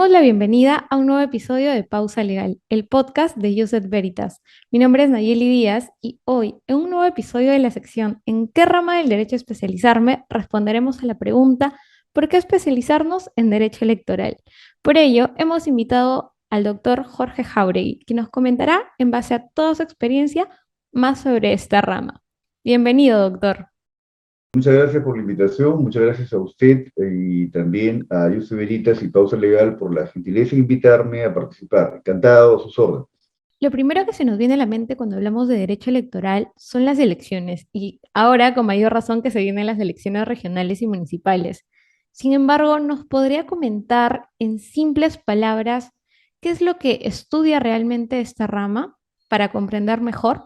damos la bienvenida a un nuevo episodio de Pausa Legal, el podcast de Jus et Veritas. Mi nombre es Nayeli Díaz y hoy, en un nuevo episodio de la sección ¿En qué rama del derecho especializarme?, responderemos a la pregunta ¿por qué especializarnos en derecho electoral? Por ello, hemos invitado al doctor Jorge Jauregui, quien nos comentará, en base a toda su experiencia, más sobre esta rama. Bienvenido, doctor. Muchas gracias por la invitación, muchas gracias a usted y también a Jus Veritas y Pausa Legal por la gentileza de invitarme a participar. Encantado, a sus órdenes. Lo primero que se nos viene a la mente cuando hablamos de derecho electoral son las elecciones, y ahora con mayor razón que se vienen las elecciones regionales y municipales. Sin embargo, ¿nos podría comentar en simples palabras qué es lo que estudia realmente esta rama para comprender mejor?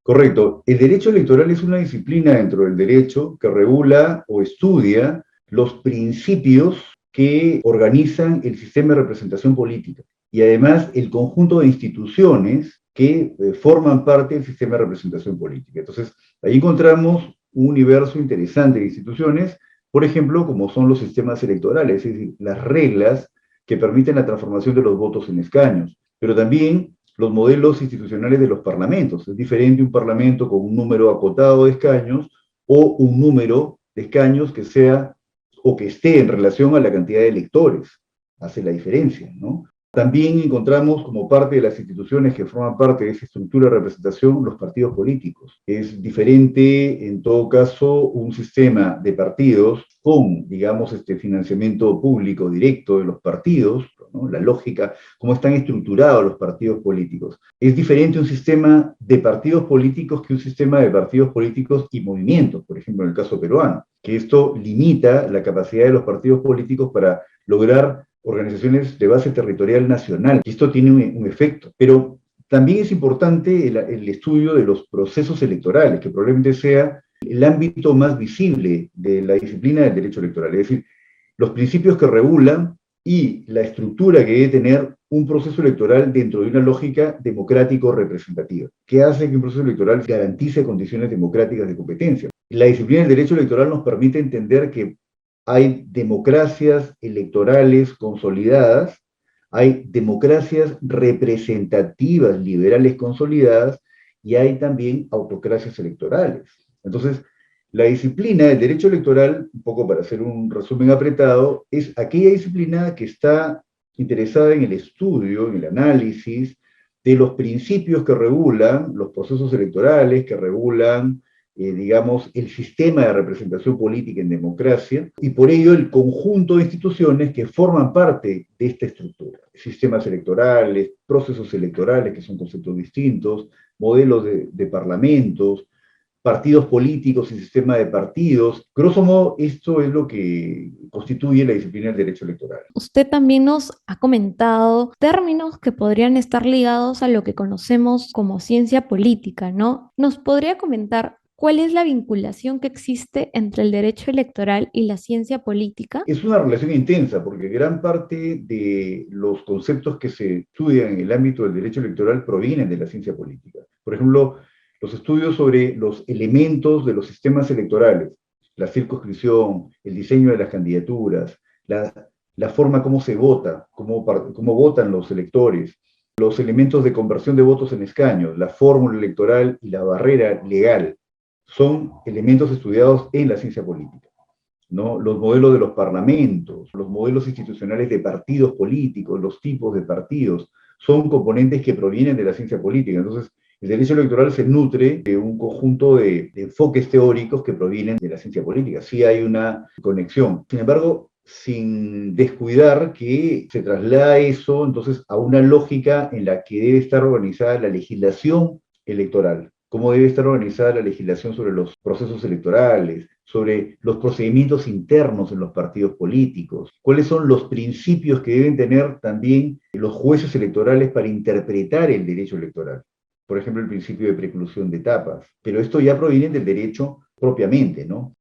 Correcto. El derecho electoral es una disciplina dentro del derecho que regula o estudia los principios que organizan el sistema de representación política y además el conjunto de instituciones que forman parte del sistema de representación política. Entonces, ahí encontramos un universo interesante de instituciones, por ejemplo, como son los sistemas electorales, es decir, las reglas que permiten la transformación de los votos en escaños, pero también los modelos institucionales de los parlamentos. Es diferente un parlamento con un número acotado de escaños o un número de escaños que sea o que esté en relación a la cantidad de electores. Hace la diferencia, ¿no? También encontramos como parte de las instituciones que forman parte de esa estructura de representación los partidos políticos. Es diferente, en todo caso, un sistema de partidos con, digamos, este financiamiento público directo de los partidos, ¿no? La lógica, cómo están estructurados los partidos políticos. Es diferente un sistema de partidos políticos que un sistema de partidos políticos y movimientos, por ejemplo, en el caso peruano, que esto limita la capacidad de los partidos políticos para lograr organizaciones de base territorial nacional. Y esto tiene un efecto. Pero también es importante el estudio de los procesos electorales, que probablemente sea el ámbito más visible de la disciplina del derecho electoral. Es decir, los principios que regulan y la estructura que debe tener un proceso electoral dentro de una lógica democrático-representativa, que hace que un proceso electoral garantice condiciones democráticas de competencia. La disciplina del derecho electoral nos permite entender que hay democracias electorales consolidadas, hay democracias representativas liberales consolidadas y hay también autocracias electorales. Entonces, la disciplina del derecho electoral, un poco para hacer un resumen apretado, es aquella disciplina que está interesada en el estudio, en el análisis de los principios que regulan los procesos electorales, que regulan digamos, el sistema de representación política en democracia, y por ello el conjunto de instituciones que forman parte de esta estructura. Sistemas electorales, procesos electorales, que son conceptos distintos, modelos de parlamentos, partidos políticos y sistema de partidos. Grosso modo, esto es lo que constituye la disciplina del derecho electoral. Usted también nos ha comentado términos que podrían estar ligados a lo que conocemos como ciencia política, ¿no? ¿Nos podría comentar cuál es la vinculación que existe entre el derecho electoral y la ciencia política? Es una relación intensa porque gran parte de los conceptos que se estudian en el ámbito del derecho electoral provienen de la ciencia política. Por ejemplo, los estudios sobre los elementos de los sistemas electorales, la circunscripción, el diseño de las candidaturas, la forma como se vota, cómo votan los electores, los elementos de conversión de votos en escaños, la fórmula electoral y la barrera legal, son elementos estudiados en la ciencia política, ¿no? Los modelos de los parlamentos, los modelos institucionales de partidos políticos, los tipos de partidos, son componentes que provienen de la ciencia política. Entonces, el derecho electoral se nutre de un conjunto de enfoques teóricos que provienen de la ciencia política. Sí hay una conexión. Sin embargo, sin descuidar que se traslada eso entonces a una lógica en la que debe estar organizada la legislación electoral, cómo debe estar organizada la legislación sobre los procesos electorales, sobre los procedimientos internos en los partidos políticos, cuáles son los principios que deben tener también los jueces electorales para interpretar el derecho electoral. Por ejemplo, el principio de preclusión de etapas. Pero esto ya proviene del derecho propiamente, ¿no?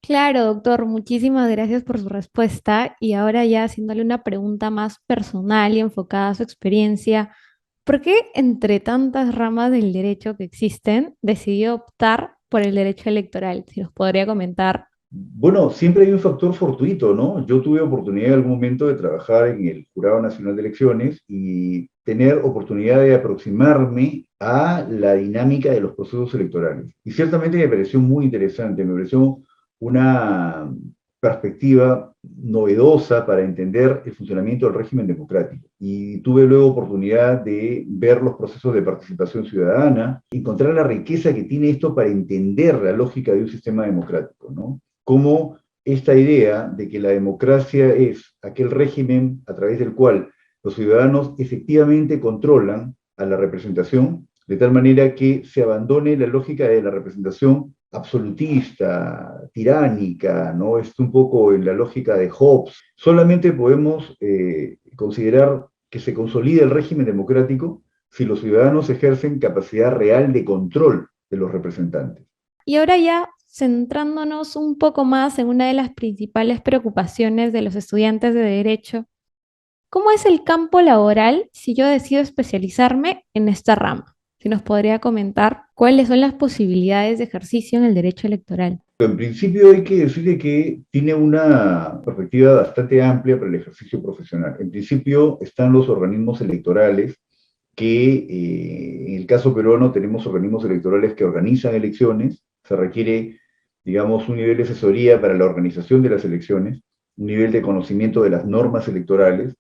Claro, doctor, muchísimas gracias por su respuesta. Y ahora ya haciéndole una pregunta más personal y enfocada a su experiencia, ¿por qué entre tantas ramas del derecho que existen decidió optar por el derecho electoral? Si nos podría comentar Bueno, siempre hay un factor fortuito, ¿no? Yo tuve oportunidad en algún momento de trabajar en el Jurado Nacional de Elecciones y tener oportunidad de aproximarme a la dinámica de los procesos electorales. Y ciertamente me pareció muy interesante, me pareció una perspectiva novedosa para entender el funcionamiento del régimen democrático. Y tuve luego oportunidad de ver los procesos de participación ciudadana, encontrar la riqueza que tiene esto para entender la lógica de un sistema democrático, ¿no? Cómo esta idea de que la democracia es aquel régimen a través del cual los ciudadanos efectivamente controlan a la representación, de tal manera que se abandone la lógica de la representación absolutista, tiránica, ¿no? Es un poco en la lógica de Hobbes. Solamente podemos considerar que se consolida el régimen democrático si los ciudadanos ejercen capacidad real de control de los representantes. Y ahora ya centrándonos un poco más en una de las principales preocupaciones de los estudiantes de derecho, ¿cómo es el campo laboral si yo decido especializarme en esta rama? Si nos podría comentar cuáles son las posibilidades de ejercicio en el derecho electoral. En principio hay que decirle que tiene una perspectiva bastante amplia para el ejercicio profesional. En principio están los organismos electorales que en el caso peruano tenemos organismos electorales que organizan elecciones, se requiere, digamos, un nivel de asesoría para la organización de las elecciones, un nivel de conocimiento de las normas electorales,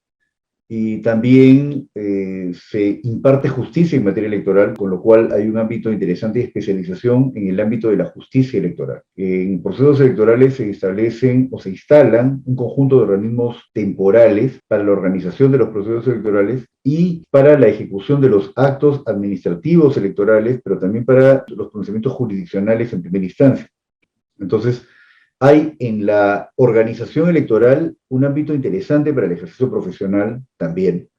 y también se imparte justicia en materia electoral, con lo cual hay un ámbito interesante de especialización en el ámbito de la justicia electoral. En procesos electorales se establecen o se instalan un conjunto de organismos temporales para la organización de los procesos electorales y para la ejecución de los actos administrativos electorales, pero también para los pronunciamientos jurisdiccionales en primera instancia. Entonces, hay en la organización electoral un ámbito interesante para el ejercicio profesional también,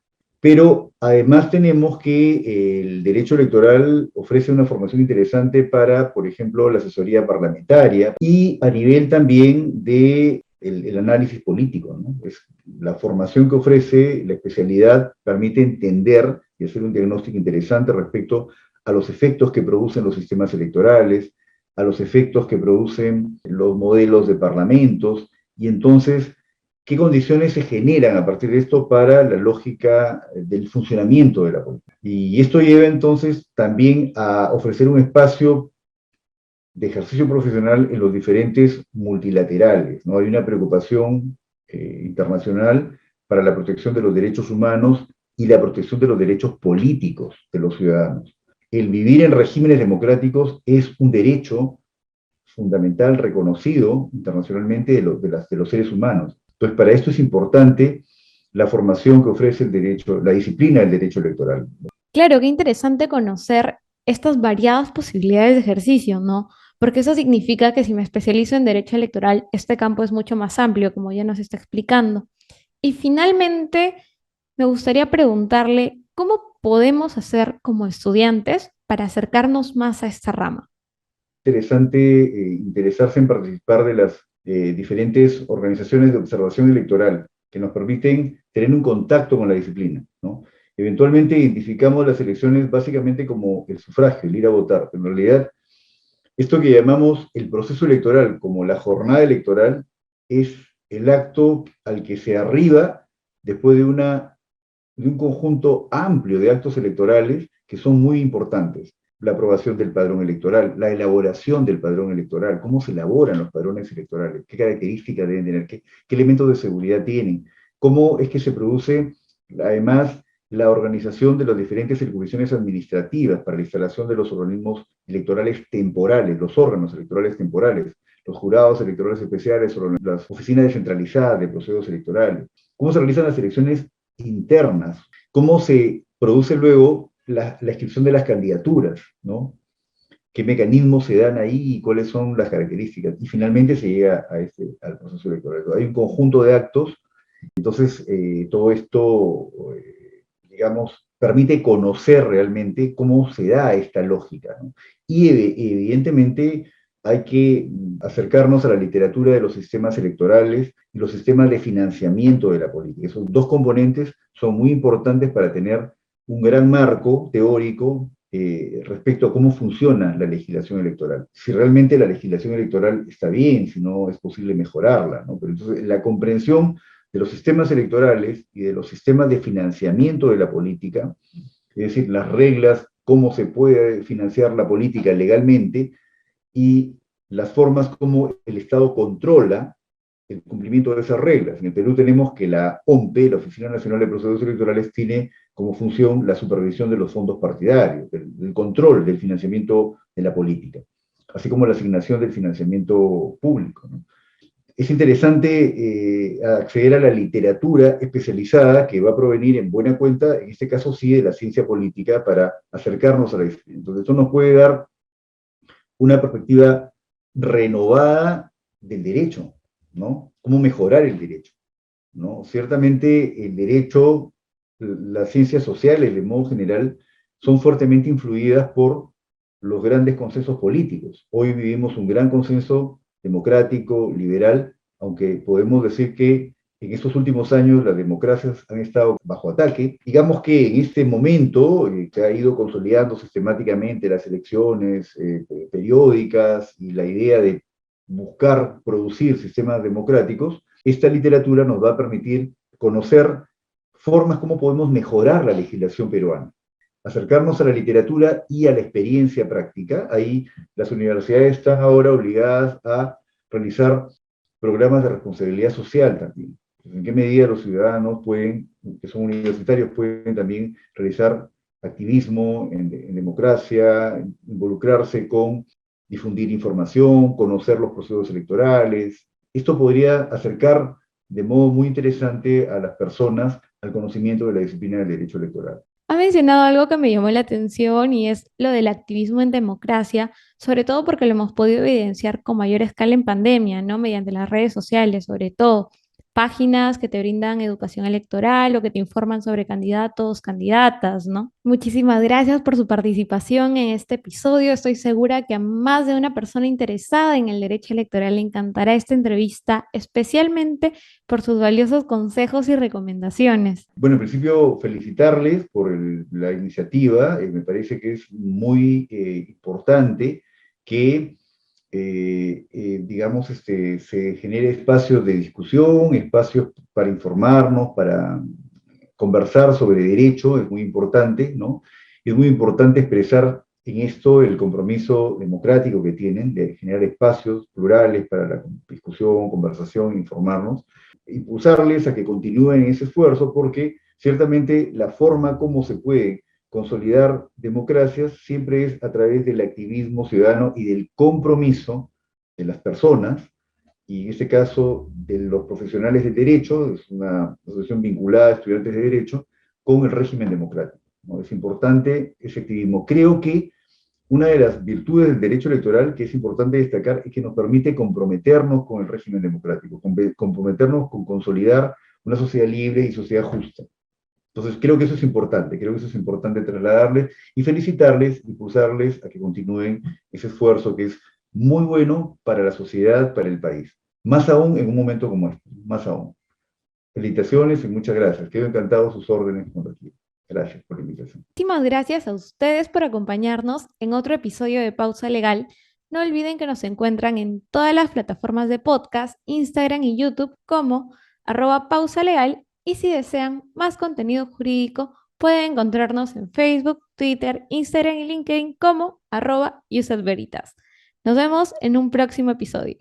pero además tenemos que el derecho electoral ofrece una formación interesante para, por ejemplo, la asesoría parlamentaria y a nivel también de el análisis político, ¿no? Es la formación que ofrece la especialidad permite entender y hacer un diagnóstico interesante respecto a los efectos que producen los sistemas electorales, a los efectos que producen los modelos de parlamentos, y entonces, ¿qué condiciones se generan a partir de esto para la lógica del funcionamiento de la política? Y esto lleva entonces también a ofrecer un espacio de ejercicio profesional en los diferentes multilaterales, ¿no? Hay una preocupación internacional para la protección de los derechos humanos y la protección de los derechos políticos de los ciudadanos. El vivir en regímenes democráticos es un derecho fundamental reconocido internacionalmente de los seres humanos. Entonces, para esto es importante la formación que ofrece el derecho, la disciplina del derecho electoral. Claro, qué interesante conocer estas variadas posibilidades de ejercicio, ¿no? Porque eso significa que si me especializo en derecho electoral, este campo es mucho más amplio, como ya nos está explicando. Y finalmente, me gustaría preguntarle, ¿cómo podemos hacer como estudiantes para acercarnos más a esta rama? Interesante interesarse en participar de las diferentes organizaciones de observación electoral que nos permiten tener un contacto con la disciplina, ¿no? Eventualmente identificamos las elecciones básicamente como el sufragio, el ir a votar. En realidad, esto que llamamos el proceso electoral como la jornada electoral es el acto al que se arriba después de un conjunto amplio de actos electorales que son muy importantes. La aprobación del padrón electoral, la elaboración del padrón electoral, cómo se elaboran los padrones electorales, qué características deben tener, qué elementos de seguridad tienen, cómo es que se produce, además, la organización de las diferentes circunscripciones administrativas para la instalación de los organismos electorales temporales, los órganos electorales temporales, los jurados electorales especiales o las oficinas descentralizadas de procesos electorales, cómo se realizan las elecciones internas, cómo se produce luego la inscripción de las candidaturas, ¿no? ¿Qué mecanismos se dan ahí y cuáles son las características? Y finalmente se llega al proceso electoral. Hay un conjunto de actos, entonces todo esto, digamos, permite conocer realmente cómo se da esta lógica, ¿no? Y evidentemente hay que acercarnos a la literatura de los sistemas electorales y los sistemas de financiamiento de la política. Esos dos componentes son muy importantes para tener un gran marco teórico respecto a cómo funciona la legislación electoral. Si realmente la legislación electoral está bien, si no es posible mejorarla, ¿no? Pero entonces la comprensión de los sistemas electorales y de los sistemas de financiamiento de la política, es decir, las reglas, cómo se puede financiar la política legalmente y las formas como el Estado controla el cumplimiento de esas reglas. En el Perú tenemos que la OMPE, la Oficina Nacional de Procesos Electorales, tiene como función la supervisión de los fondos partidarios, el control del financiamiento de la política, así como la asignación del financiamiento público, ¿no? Es interesante acceder a la literatura especializada que va a provenir en buena cuenta, en este caso sí, de la ciencia política para acercarnos a la disciplina. Entonces, esto nos puede dar una perspectiva renovada del derecho, ¿no? Cómo mejorar el derecho, ¿no? Ciertamente el derecho, las ciencias sociales de modo general, son fuertemente influidas por los grandes consensos políticos. Hoy vivimos un gran consenso democrático, liberal, aunque podemos decir que en estos últimos años las democracias han estado bajo ataque. Digamos que en este momento se ha ido consolidando sistemáticamente las elecciones periódicas y la idea de buscar producir sistemas democráticos. Esta literatura nos va a permitir conocer formas como podemos mejorar la legislación peruana, acercarnos a la literatura y a la experiencia práctica. Ahí las universidades están ahora obligadas a realizar programas de responsabilidad social también. ¿En qué medida los ciudadanos pueden, que son universitarios, pueden también realizar activismo en democracia, involucrarse con difundir información, conocer los procesos electorales? Esto podría acercar de modo muy interesante a las personas al conocimiento de la disciplina del derecho electoral. Ha mencionado algo que me llamó la atención y es lo del activismo en democracia, sobre todo porque lo hemos podido evidenciar con mayor escala en pandemia, ¿no? Mediante las redes sociales, sobre todo. Páginas que te brindan educación electoral o que te informan sobre candidatos, candidatas, ¿no? Muchísimas gracias por su participación en este episodio. Estoy segura que a más de una persona interesada en el derecho electoral le encantará esta entrevista, especialmente por sus valiosos consejos y recomendaciones. Bueno, en principio felicitarles por la iniciativa. Me parece que es muy importante que, digamos, se genere espacios de discusión, espacios para informarnos, para conversar sobre derecho, es muy importante, ¿no? Es muy importante expresar en esto el compromiso democrático que tienen de generar espacios plurales para la discusión, conversación, informarnos, impulsarles a que continúen ese esfuerzo, porque ciertamente la forma como se puede consolidar democracias siempre es a través del activismo ciudadano y del compromiso de las personas, y en este caso de los profesionales del derecho, es una asociación vinculada a estudiantes de derecho, con el régimen democrático, ¿no? Es importante ese activismo. Creo que una de las virtudes del derecho electoral que es importante destacar es que nos permite comprometernos con el régimen democrático, comprometernos con consolidar una sociedad libre y sociedad justa. Entonces, creo que eso es importante trasladarles y felicitarles, impulsarles a que continúen ese esfuerzo que es muy bueno para la sociedad, para el país. Más aún en un momento como este, más aún. Felicitaciones y muchas gracias. Quedo encantado de sus órdenes cuando quieran. Gracias por la invitación. Muchísimas gracias a ustedes por acompañarnos en otro episodio de Pausa Legal. No olviden que nos encuentran en todas las plataformas de podcast, Instagram y YouTube como @pausa legal, y si desean más contenido jurídico pueden encontrarnos en Facebook, Twitter, Instagram y LinkedIn como @usetveritas. Nos vemos en un próximo episodio.